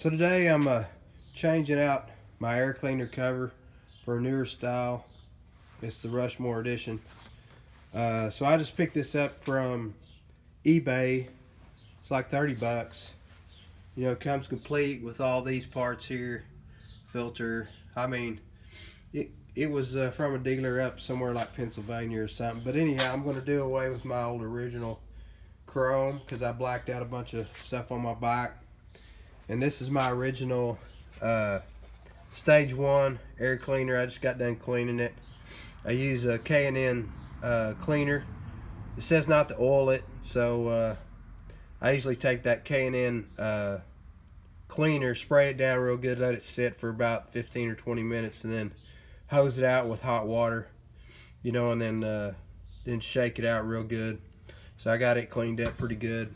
So today I'm changing out my air cleaner cover for a newer style. It's the Rushmore edition. So I just picked this up from eBay. It's like 30 bucks. You know, it comes complete with all these parts here. Filter. I mean, it was from a dealer up somewhere like Pennsylvania or something. But anyhow, I'm going to do away with my old original chrome because I blacked out a bunch of stuff on my bike. And this is my original stage 1 air cleaner. I just got done cleaning it. I use a K&N cleaner. It says not to oil it, so I usually take that K&N cleaner, spray it down real good, let it sit for about 15 or 20 minutes, and then hose it out with hot water, you know, and then shake it out real good. So I got it cleaned up pretty good.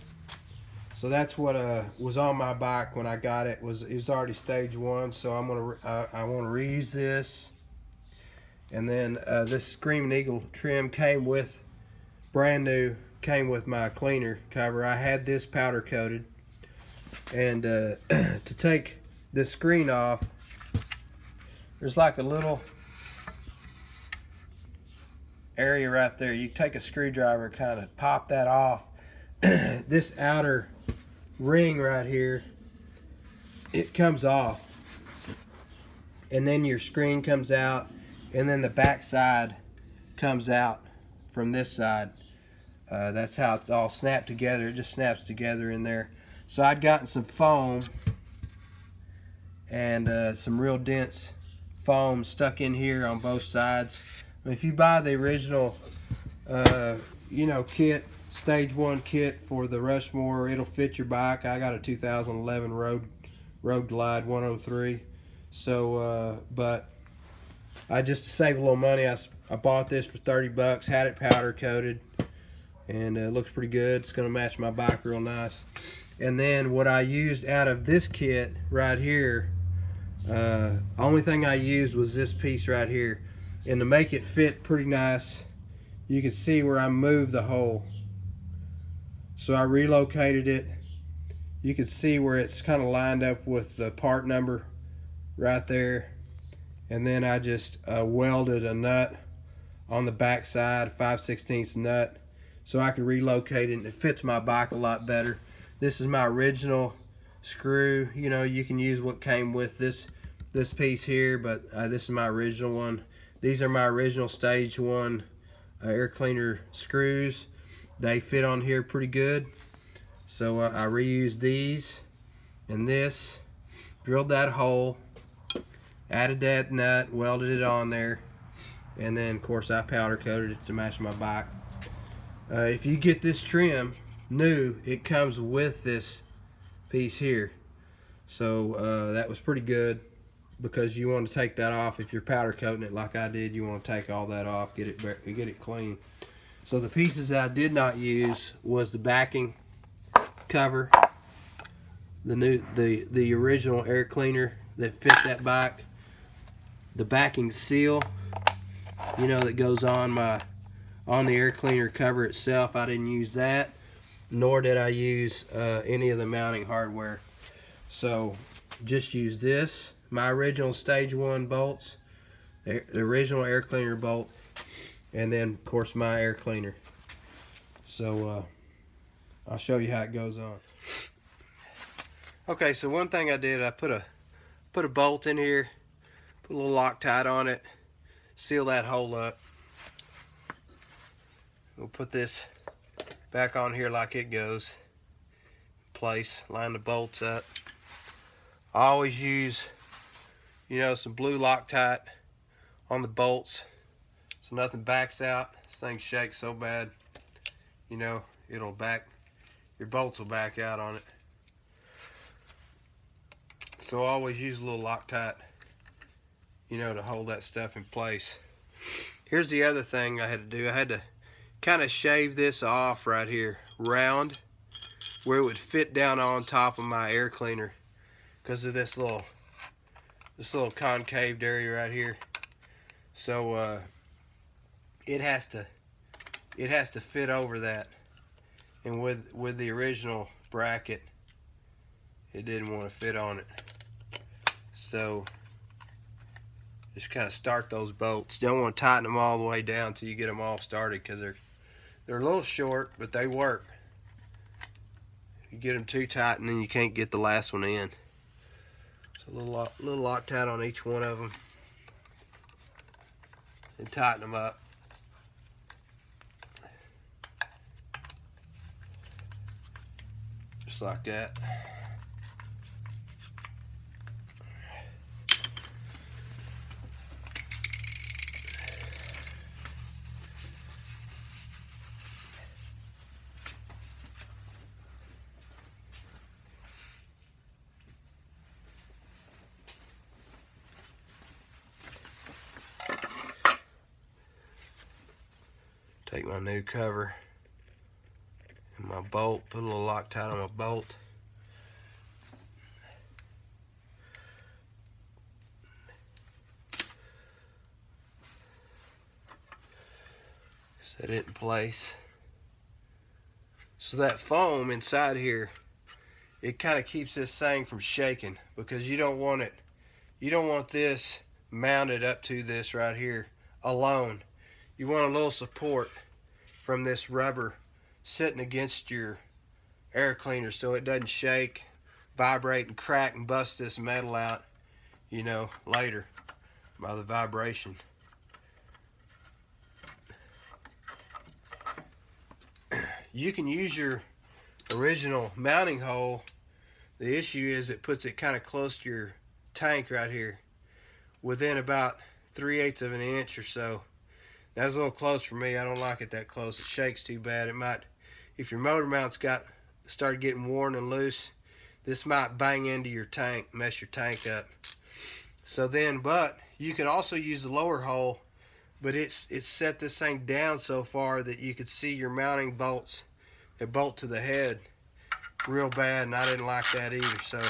So that's what was on my bike when I got it. It was already stage 1, so I want to reuse this. And then this Screaming Eagle trim came with brand new, came with my cleaner cover. I had this powder coated, and to take this screen off, there's like a little area right there. You take a screwdriver and kind of pop that off. This outer ring right here, it comes off, and then your screen comes out, and then the back side comes out from this side. That's how it's all snapped together. It just snaps together in there. So I'd gotten some foam and some real dense foam stuck in here on both sides. If you buy the original you know, kit, stage 1 kit for the Rushmore, it'll fit your bike. I got a 2011 Road Glide 103. So but I just to save a little money, I bought this for 30 bucks, had it powder coated, and it looks pretty good. It's going to match my bike real nice. And then what I used out of this kit right here, only thing I used was this piece right here. And to make it fit pretty nice, you can see where I moved the hole. So I relocated it. You can see where it's kind of lined up with the part number right there. And then I just welded a nut on the back side, 5/16 nut, so I can relocate it, and it fits my bike a lot better. This is my original screw. You know, you can use what came with this piece here, but this is my original one. These are my original stage 1 air cleaner screws. They fit on here pretty good, so I reused these and this, drilled that hole, added that nut, welded it on there, and then of course I powder coated it to match my bike. If you get this trim new, it comes with this piece here, so that was pretty good, because you want to take that off. If you're powder coating it like I did, you want to take all that off, get it clean. So the pieces that I did not use was the backing cover, the original air cleaner that fit that bike, the backing seal, you know, that goes on the air cleaner cover itself. I didn't use that, nor did I use any of the mounting hardware. So just use this, my original stage 1 bolts, the original air cleaner bolt, and then of course my air cleaner. So I'll show you how it goes on. Okay, so one thing I did, I put a bolt in here, put a little Loctite on it, seal that hole up. We'll put this back on here like it goes. Place, line the bolts up. I always use, you know, some blue Loctite on the bolts so nothing backs out. This thing shakes so bad, you know, your bolts will back out on it. So I always use a little Loctite, you know, to hold that stuff in place. Here's the other thing I had to do. I had to kind of shave this off right here, round, where it would fit down on top of my air cleaner, because of this little concaved area right here. So it has to fit over that, and with the original bracket, it didn't want to fit on it. So just kind of start those bolts. You don't want to tighten them all the way down until you get them all started, because they're a little short, but they work. You get them too tight and then you can't get the last one in. So a little Loctite on each one of them, and tighten them up. Just like that. Take my new cover and my bolt, put a little Loctite on my bolt. Set it in place. So that foam inside here, it kind of keeps this thing from shaking, because you don't want this mounted up to this right here alone. You want a little support from this rubber sitting against your air cleaner so it doesn't shake, vibrate, and crack and bust this metal out, you know, later by the vibration. You can use your original mounting hole. The issue is it puts it kind of close to your tank right here, within about 3/8 of an inch or so. That's a little close for me. I don't like it that close. It shakes too bad. It might, if your motor mount's started getting worn and loose, this might bang into your tank, mess your tank up. So then, but you can also use the lower hole, but it's set this thing down so far that you could see your mounting bolts that bolt to the head real bad, and I didn't like that either. So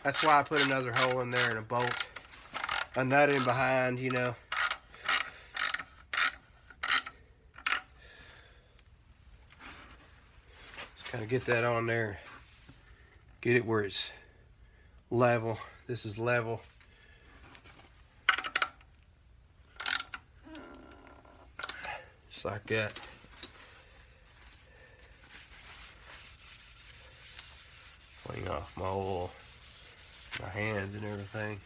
that's why I put another hole in there and a bolt, a nut in behind, you know. Kind of get that on there, get it where it's level. This is level. Just like that. Clean off my oil, my hands and everything.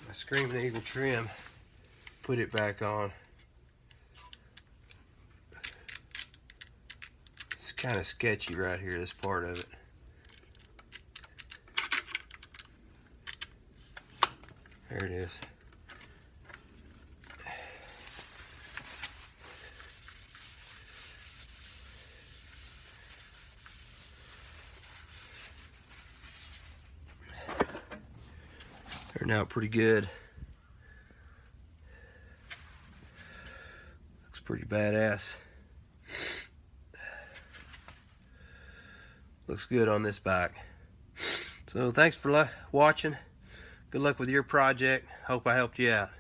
My Screaming Eagle trim, put it back on. It's kind of sketchy right here, this part of it. There it is. Turned out pretty good. Looks pretty badass. Looks good on this bike. So thanks for watching. Good luck with your project. Hope I helped you out.